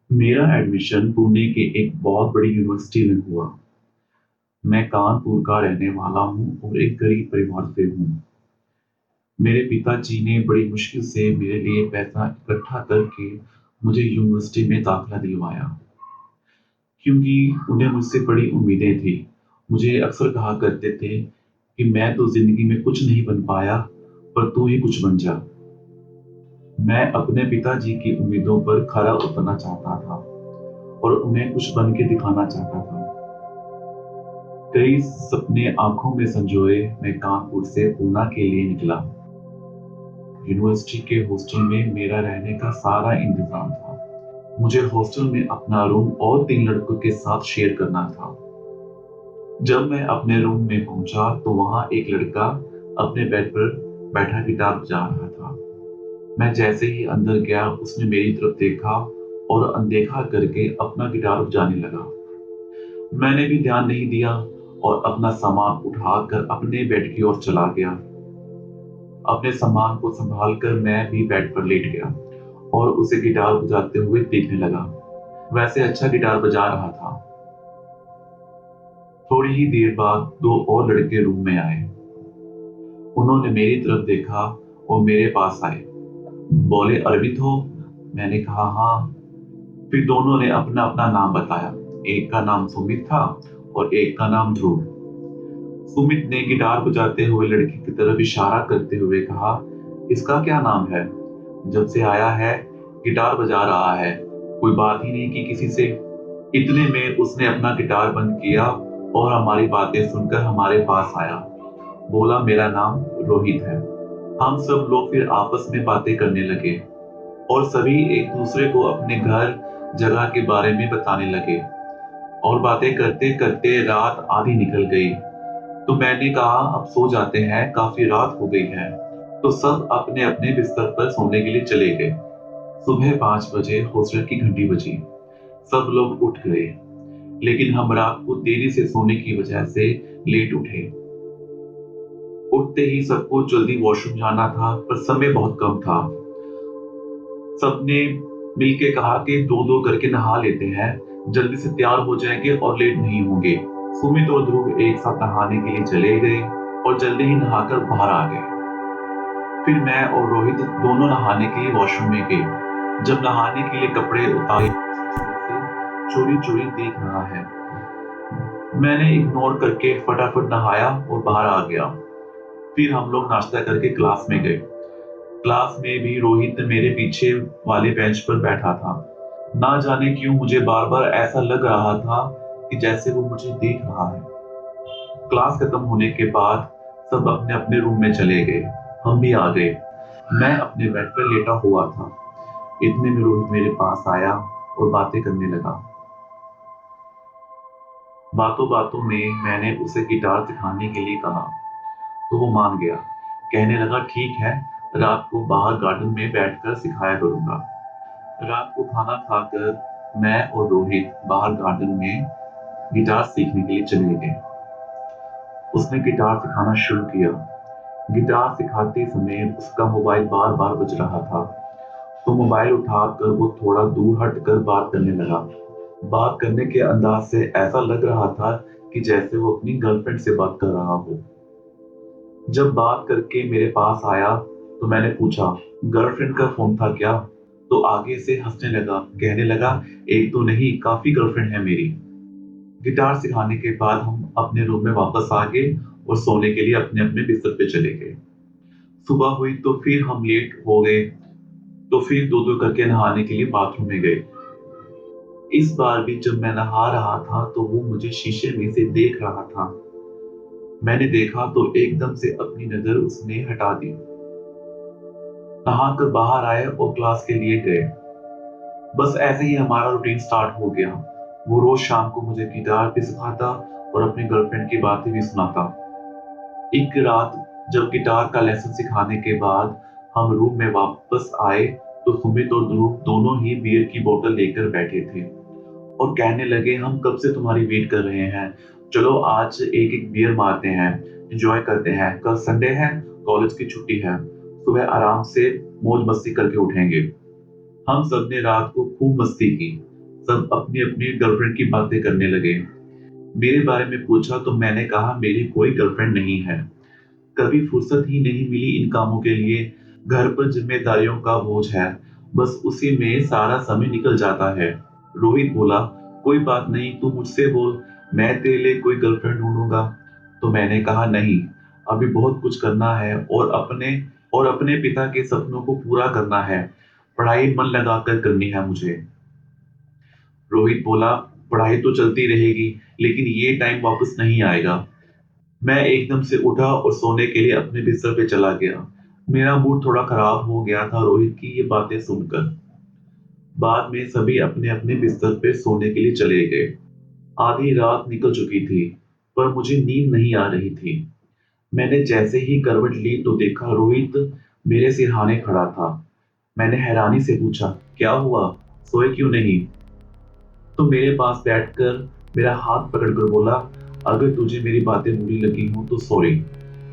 मेरा एडमिशन पुणे के एक बहुत बड़ी यूनिवर्सिटी में हुआ। मैं कानपुर का रहने वाला हूँ और एक गरीब परिवार से हूँ। मेरे पिताजी ने बड़ी मुश्किल से मेरे लिए पैसा इकट्ठा करके मुझे यूनिवर्सिटी में दाखिला दिलवाया, क्योंकि उन्हें मुझसे बड़ी उम्मीदें थी। मुझे अक्सर कहा करते थे कि मैं तो ज़िंदगी में कुछ नहीं बन पाया, पर तू ही कुछ बन जा। मैं अपने पिताजी की उम्मीदों पर खरा उतरना चाहता था और उन्हें कुछ बन के दिखाना चाहता था। कई सपने आंखों में संजोए मैं कानपुर से पूना के लिए निकला। यूनिवर्सिटी के हॉस्टल में मेरा रहने का सारा इंतजाम था। मुझे हॉस्टल में अपना रूम और 3 लड़कों के साथ शेयर करना था। जब मैं अपने रूम में पहुंचा तो वहां एक लड़का अपने बेड पर बैठा गिटार बजा रहा था। मैं जैसे ही अंदर गया उसने मेरी तरफ देखा और अनदेखा करके अपना गिटार बजाने लगा। मैंने भी ध्यान नहीं दिया और अपना सामान उठाकर अपने बेड की ओर चला गया। अपने सामान को संभाल कर मैं भी बेड पर लेट गया और उसे गिटार बजाते हुए देखने लगा। वैसे अच्छा गिटार बजा रहा था। थोड़ी ही देर बाद 2 और लड़के रूम में आए। उन्होंने मेरी तरफ देखा और मेरे पास आए। बोले, अरविंद हो? मैंने कहा हाँ। फिर दोनों ने अपना अपना नाम बताया। एक का नाम सुमित था और एक का नाम ध्रुव। सुमित ने गिटार बजाते हुए लड़की की तरफ इशारा करते हुए कहा, इसका क्या नाम है? जब से आया है गिटार बजा रहा है, कोई बात ही नहीं की किसी से। इतने में उसने अपना गिटार बंद किया और हमारी बातें सुनकर हमारे पास आया। बोला, मेरा नाम रोहित है। हम सब लोग फिर आपस में बातें करने लगे और सभी एक दूसरे को अपने घर जगह के बारे में बताने लगे और बातें करते करते रात आधी निकल गई। तो मैंने कहा अब सो जाते हैं, काफी रात हो गई है। तो सब अपने अपने बिस्तर पर सोने के लिए चले गए। सुबह 5 बजे हॉस्टल की घंटी बजी। सब लोग उठ गए, लेकिन हम रात को देरी से सोने की वजह से लेट उठे। उठते ही सबको जल्दी वॉशरूम जाना था, पर समय बहुत कम था। सबने मिलके कहा कि दो दो करके नहा लेते हैं, जल्दी से तैयार हो जाएंगे और लेट नहीं होंगे। सुमित और ध्रुव एक साथ नहाने के लिए चले गए और जल्दी ही नहाकर बाहर आ गए। फिर मैं और रोहित दोनों नहाने के लिए वॉशरूम में गए। जब नहाने के लिए कपड़े उतारे, चोरी चोरी देख रहा है। मैंने इग्नोर करके फटाफट नहाया और बाहर आ गया। फिर हम लोग नाश्ता करके क्लास में गए। क्लास में भी रोहित मेरे पीछे वाले बेंच पर बैठा था। ना जाने क्यों मुझे बार बार ऐसा लग रहा था कि जैसे वो मुझे देख रहा है। क्लास खत्म होने के बाद सब अपने अपने रूम में चले गए। हम भी आ गए। मैं अपने बेड पर लेटा हुआ था। इतने में रोहित मेरे पास आया और बातें करने लगा। बातों बातों में मैंने उसे गिटार सिखाने के लिए कहा तो वो मान गया। कहने लगा, ठीक है, रात को बाहर गार्डन में बैठकर सिखाया करूंगा। रात को खाना खाकर मैं और रोहित बाहर गार्डन में गिटार सीखने के लिए चले गए। उसने गिटार सिखाना शुरू किया। गिटार सिखाते समय उसका मोबाइल बार बार बज रहा था, तो मोबाइल उठाकर वो थोड़ा दूर हटकर बात करने लगा। बात करने के अंदाज से ऐसा लग रहा था कि जैसे वो अपनी गर्लफ्रेंड से बात कर रहा हो। जब बात करके मेरे पास आया तो मैंने पूछा, गर्लफ्रेंड का फोन था क्या? तो आगे से हंसने लगा, कहने लगा, एक तो नहीं, काफी गर्लफ्रेंड है मेरी। गिटार सिखाने के बाद हम अपने रूम में वापस आ गए और सोने के लिए अपने अपने बिस्तर पे चले गए। सुबह हुई तो फिर हम लेट हो गए, तो फिर दो दो करके नहाने के लिए बाथरूम में गए। इस बार भी जब मैं नहा रहा था तो वो मुझे शीशे में से देख रहा था। मैंने देखा तो एकदम से अपनी नजर उसने हटा दी। नहाकर बाहर आए और क्लास के लिए गए। बस ऐसे ही हमारा रूटीन स्टार्ट हो गया। वो रोज शाम को मुझे गिटार भी सिखाता और अपनी गर्लफ्रेंड की बातें भी सुनाता। एक रात जब गिटार का लेसन सिखाने के बाद हम रूम में वापस आए तो सुमित और ध्रुव दोनों ही बियर की बोतल लेकर बैठे थे और कहने लगे, हम कब से तुम्हारी वेट कर रहे हैं, चलो आज एक एक बियर मारते हैं, एंजॉय करते हैं, कल संडे है, कॉलेज की छुट्टी है, सुबह आराम से मौज मस्ती करके उठेंगे। हम सब ने रात को खूब मस्ती की। सब अपनी अपनी गर्लफ्रेंड की बातें करने लगे। मेरे बारे में पूछा तो मैंने कहा मेरी कोई गर्लफ्रेंड नहीं है। कभी फुर्सत ही नहीं मिली इन कामों के लिए। घर पर जिम्मेदारियों का बोझ है, बस उसी में सारा समय निकल जाता है। रोहित बोला, कोई बात नहीं, तू मुझसे बोल, मैं तेरे लिए कोई गर्लफ्रेंड ढूंढूंगा। तो मैंने कहा नहीं, अभी बहुत कुछ करना है और अपने पिता के सपनों को पूरा करना है। पढ़ाई मन लगाकर करनी है मुझे। रोहित बोला, पढ़ाई तो चलती रहेगी, लेकिन ये टाइम वापस नहीं आएगा। मैं एकदम से उठा और सोने के लिए अपने बिस्तर पे चला गया। मेरा मूड थोड़ा खराब हो गया था रोहित की ये बातें सुनकर। बाद में सभी अपने अपने बिस्तर पे सोने के लिए चले गए। आधी रात निकल चुकी थी, पर मुझे नींद नहीं आ रही थी। मैंने जैसे ही करवट ली तो देखा रोहित मेरे सिरहाने खड़ा था। मैंने हैरानी से पूछा, क्या हुआ, सोए क्यों नहीं? तो मेरे पास बैठकर मेरा हाथ पकड़कर बोला, अगर तुझे मेरी बातें बुरी लगी हो तो सॉरी,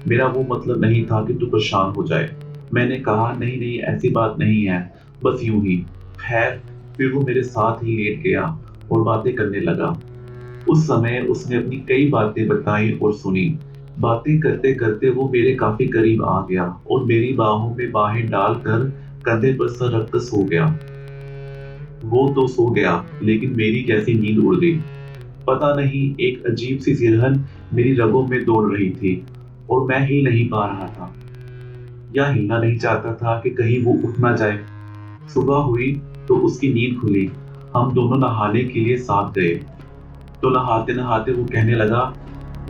मेरा वो मतलब नहीं था कि तू परेशान हो जाए। मैंने कहा, नहीं नहीं, ऐसी बात नहीं है, बस यूं ही। खैर, फिर वो मेरे साथ ही लेट गया और बातें करने लगा। उस समय उसने अपनी कई बातें बताई और सुनी। बातें करते करते वो मेरे काफी करीब आ गया और मेरी बाहों में बाहें डालकर कंधे पर सर रखकर सो गया। वो तो सो गया, लेकिन मेरी कैसी नींद उड़ गई। पता नहीं, एक अजीब सी सिरहन मेरी रगों में दौड़ रही थी और मैं हिल नहीं पा रहा था, या हिलना नहीं चाहता था कि कहीं वो उठ ना जाए। सुबह हुई तो उसकी नींद खुली। हम दोनों नहाने के लिए साथ गए। तो नहाते नहाते वो कहने लगा,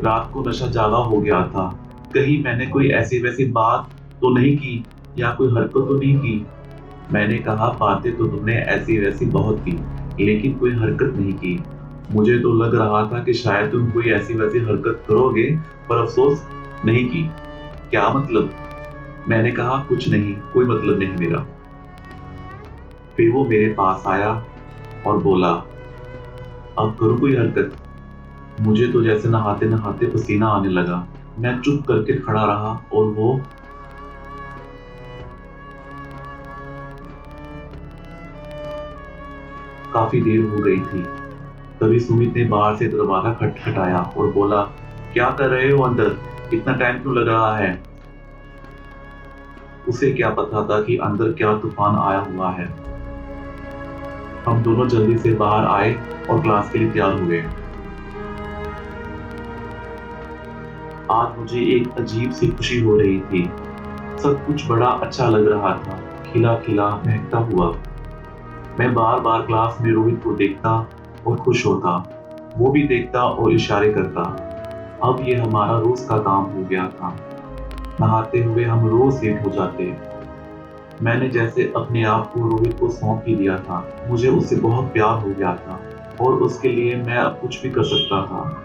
रात को नशा ज्यादा हो गया था, कहीं मैंने कोई ऐसी वैसी बात तो नहीं की या कोई हरकत तो नहीं की। मैंने कहा, बातें तो तुमने ऐसी वैसी बहुत की, लेकिन कोई हरकत नहीं की। मुझे तो लग रहा था कि शायद तुम कोई ऐसी वैसी हरकत करोगे, पर अफसोस नहीं की। क्या मतलब? मैंने कहा, कुछ नहीं, कोई मतलब नहीं मेरा। फिर वो मेरे पास आया और बोला, अब करूं कोई हरकत? मुझे तो जैसे नहाते नहाते पसीना आने लगा। मैं चुप करके खड़ा रहा और वो काफी देर हो गई थी। तभी सुमित ने बाहर से दरवाजा खटखटाया और बोला, क्या कर रहे हो अंदर, इतना टाइम क्यों लग रहा है? उसे क्या पता था कि अंदर क्या तूफान आया हुआ है। हम दोनों जल्दी से बाहर आए और क्लास के लिए तैयार हुए। आज मुझे एक अजीब सी खुशी हो रही थी। सब कुछ बड़ा अच्छा लग रहा था, खिला खिला महकता हुआ। मैं बार बार क्लास में रोहित को देखता और खुश होता। वो भी देखता और इशारे करता। अब ये हमारा रोज का काम हो गया था। नहाते हुए हम रोज लेट हो जाते। मैंने जैसे अपने आप को रोहित को सौंप ही दिया था। मुझे उससे बहुत प्यार हो गया था और उसके लिए मैं अब कुछ भी कर सकता था।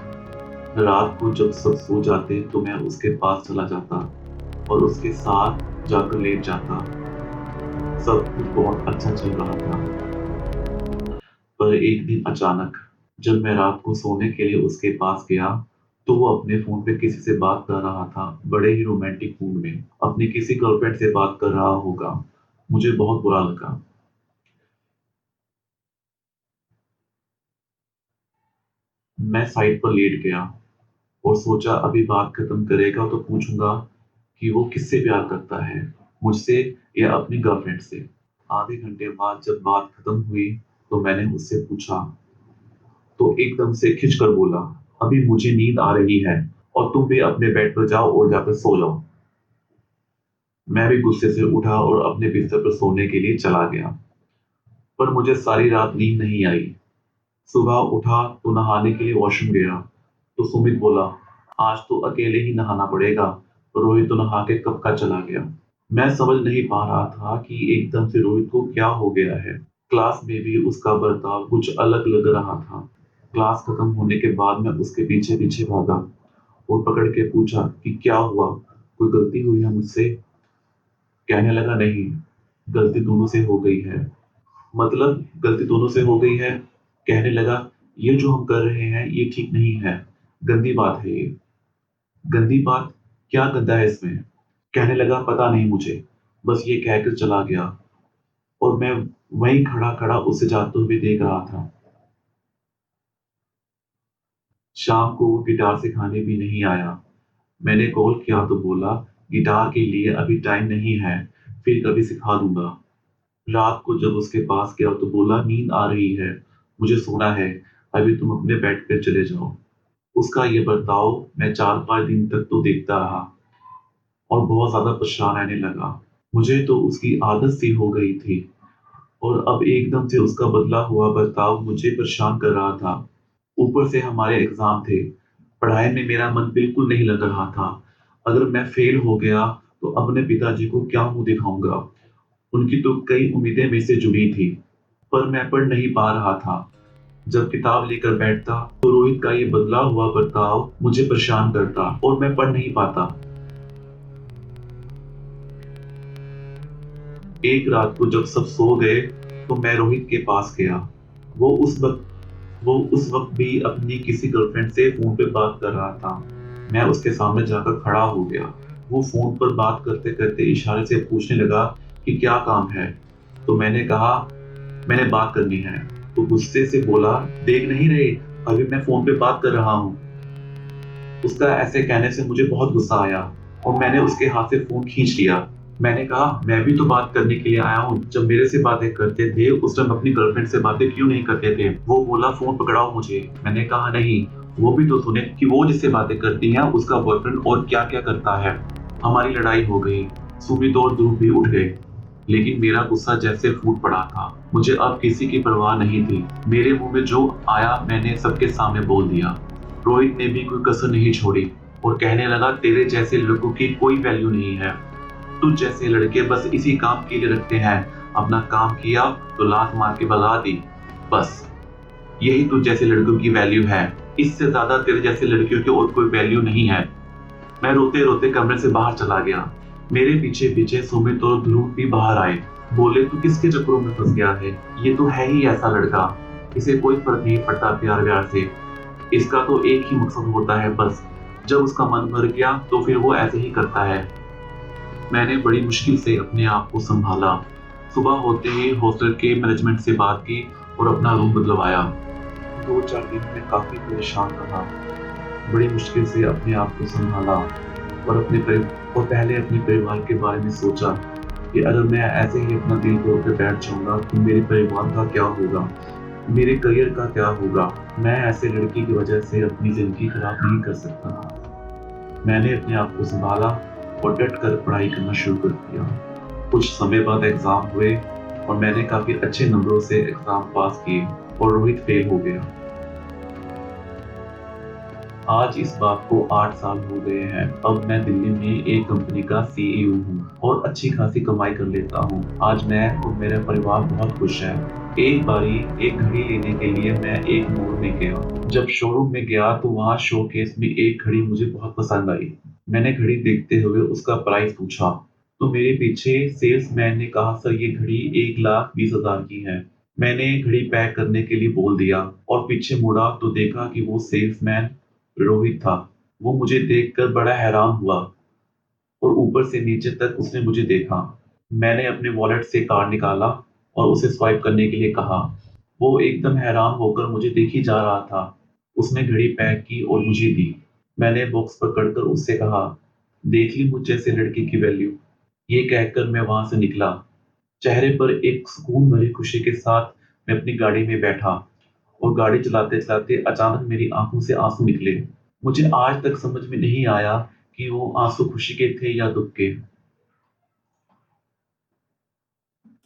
रात को जब सब सो जाते तो मैं उसके पास चला जाता और उसके साथ जाकर लेट जाता। सब कुछ बहुत अच्छा चल रहा था। पर एक दिन अचानक जब मैं रात को सोने के लिए उसके पास गया, तो वो अपने फोन पे किसी से बात कर रहा था, बड़े ही रोमांटिक मूड में। अपनी किसी गर्लफ्रेंड से बात कर रहा होगा। मुझे बहुत बुरा लगा। मैं साइड पर लेट गया और सोचा अभी बात खत्म करेगा तो पूछूंगा कि वो किससे प्यार करता है, मुझसे या अपनी गर्लफ्रेंड से। आधे घंटे बाद जब बात खत्म हुई तो मैंने उससे पूछा, तो एकदम से खिंचकर बोला, अभी मुझे नींद आ रही है और तुम भी अपने बेड पर जाओ और जाकर सो जाओ। मैं भी गुस्से से उठा और अपने बिस्तर पर सोने के लिए चला गया। पर मुझे सारी रात नींद नहीं आई। सुबह उठा तो नहाने के लिए वॉशरूम गया तो सुमित बोला, आज तो अकेले ही नहाना पड़ेगा। रोहित तो नहा के कब का चला गया। मैं समझ नहीं पा रहा था कि एकदम से रोहित को क्या हो गया है। क्लास में भी उसका बर्ताव कुछ अलग लग रहा था। क्लास खत्म होने के बाद मैं उसके पीछे पीछे भागा और पकड़ के पूछा कि क्या हुआ, कोई गलती हुई है मुझसे? कहने लगा, नहीं, गलती दोनों से हो गई है। मतलब गलती दोनों से हो गई है? कहने लगा, ये जो हम कर रहे हैं ये ठीक नहीं है, गंदी बात है ये। गंदी बात? क्या गंदा है इसमें? कहने लगा, पता नहीं मुझे, बस ये कहकर चला गया और मैं वहीं खड़ा खड़ा उसे जाते हुए देख रहा था। शाम को वो गिटार सिखाने भी नहीं आया। मैंने कॉल किया तो बोला, गिटार के लिए अभी टाइम नहीं है, फिर कभी सिखा दूंगा। रात को जब उसके पास गया तो बोला, नींद आ रही है, मुझे सोना है, अभी तुम अपने बेड पे चले जाओ। उसका ये बर्ताव मैं 4-5 दिन तक तो देखता रहा और बहुत ज़्यादा परेशान रहने लगा। मुझे तो उसकी आदत सी हो गई थी और अब एकदम से उसका बदला हुआ बर्ताव मुझे परेशान कर रहा था। ऊपर से हमारे एग्ज़ाम थे, पढ़ाई में मेरा मन बिल्कुल नहीं लग रहा था। अगर मैं फेल हो गया तो अपने पिताजी को क्या मुँह दिखाऊँगा? उनकी तो कई उम्मीदें मेरे से जुड़ी थी, पर मैं पढ़ नहीं पा रहा था। जब किताब लेकर बैठता तो रोहित का ये बदला हुआ बर्ताव मुझे परेशान करता और मैं पढ़ नहीं पाता। एक रात को जब सब सो गए तो मैं रोहित के पास गया। वो उस वक्त वो उस वक्त भी अपनी किसी गर्लफ्रेंड से फोन पे बात कर रहा था। मैं उसके सामने जाकर खड़ा हो गया। वो फोन पर बात करते करते इशारे से पूछने लगा कि क्या काम है। तो मैंने कहा, मैंने बात करनी है। तो गुस्से से बोला, देख नहीं रहे, अभी मैं फोन पे बात कर रहा हूँ। उसका ऐसे कहने से मुझे बहुत गुस्सा आया और मैंने उसके हाथ से फोन खींच लिया। मैंने कहा, मैं भी तो बात करने के लिए आया हूँ। जब मेरे से बातें करते थे उस टाइम अपनी गर्लफ्रेंड से बातें क्यों नहीं करते थे? वो बोला, फोन पकड़ाओ मुझे। मैंने कहा, नहीं, वो भी तो सुने कि वो जिससे बातें करती है उसका बॉयफ्रेंड और क्या क्या करता है। हमारी लड़ाई हो गई, सुमित और ध्रुव भी उठ गए, लेकिन मेरा गुस्सा जैसे फूट पड़ा था। मुझे अब किसी की परवाह नहीं थी। मेरे मुंह में जो आया मैंने सबके सामने बोल दिया। रोहित ने भी कोई कसर नहीं छोड़ी और कहने लगा, तेरे जैसे लड़कों की कोई वैल्यू नहीं है। तुझ जैसे लड़के बस इसी काम के लिए रखते हैं। अपना काम किया तो लात मार के भगा दी, बस यही तुझ जैसे लड़कों की वैल्यू है। इससे ज्यादा तेरे जैसे लड़कियों की और कोई वैल्यू नहीं है। मैं रोते रोते कमरे से बाहर चला गया। मेरे पीछे पीछे सुमित और ध्रुव भी बाहर आए। बोले, तू किसके चक्करों में फंस गया है? ये तो है ही ऐसा लड़का, इसे कोई फर्क नहीं पड़ता प्यार व्यार से। इसका तो एक ही मकसद होता है बस, जब उसका मन भर गया तो फिर वो ऐसे ही करता है। मैंने बड़ी मुश्किल से अपने आप को संभाला। सुबह होते ही हॉस्टल के मैनेजमेंट से बात की और अपना रूम बदलवाया। 2-4 दिन में काफी परेशान रहा। बड़ी मुश्किल से अपने आप को संभाला और पहले अपने परिवार के बारे में सोचा कि अगर मैं ऐसे ही अपना दिल तोड़ कर बैठ जाऊंगा तो मेरे परिवार का क्या होगा, मेरे करियर का क्या होगा। मैं ऐसे लड़की की वजह से अपनी जिंदगी खराब नहीं कर सकता। मैंने अपने आप को संभाला और डट कर पढ़ाई करना शुरू कर दिया। कुछ समय बाद एग्जाम हुए और मैंने काफी अच्छे नंबरों से एग्जाम पास किए और रोहित फेल हो गया। आज इस बात को 8 साल हो गए हैं। अब मैं दिल्ली में एक कंपनी का सीईओ हूँ और अच्छी खासी कमाई कर लेता हूँ। आज मैं और मेरा परिवार बहुत खुश है। एक बारी एक घड़ी लेने के लिए मैं एक मॉल में गया। जब शोरूम में गया तो वहाँ शोकेस में एक घड़ी मुझे बहुत पसंद आई। मैंने घड़ी देखते हुए उसका प्राइस पूछा तो मेरे पीछे सेल्समैन ने कहा, सर ये घड़ी 1,20,000 की है। मैंने घड़ी पैक करने के लिए बोल दिया और पीछे मुड़ा तो देखा कि वो सेल्समैन रोहित था। वो मुझे देखकर बड़ा हैरान हुआ और ऊपर से नीचे तक उसने मुझे देखा। मैंने अपने वॉलेट से कार्ड निकाला और उसे स्वाइप करने के लिए कहा। वो एकदम हैरान होकर मुझे देखी जा रहा था। उसने घड़ी पैक की और मुझे दी। मैंने बॉक्स पकड़कर उससे कहा, देख ली मुझ जैसे लड़की की वैल्यू। ये कहकर मैं वहां से निकला। चेहरे पर एक सुकून भरी खुशी के साथ मैं अपनी गाड़ी में बैठा और गाड़ी चलाते चलाते अचानक मेरी आंखों से आंसू निकले। मुझे आज तक समझ में नहीं आया कि वो आंसू खुशी के थे या दुख के।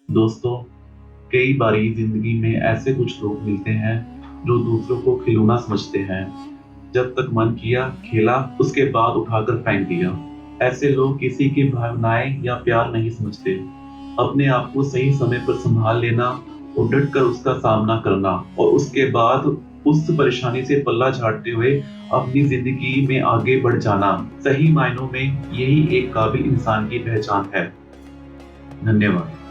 दोस्तों, कई बारी जिंदगी में ऐसे कुछ लोग मिलते हैं जो दूसरों को खिलौना समझते हैं। जब तक मन किया खेला, उसके बाद उठाकर फेंक दिया। ऐसे लोग किसी की भावनाएं या प्यार नहीं समझते। अपने आप को सही समय पर संभाल लेना और डट कर उसका सामना करना और उसके बाद उस परेशानी से पल्ला झाड़ते हुए अपनी जिंदगी में आगे बढ़ जाना, सही मायनों में यही एक काबिल इंसान की पहचान है। धन्यवाद।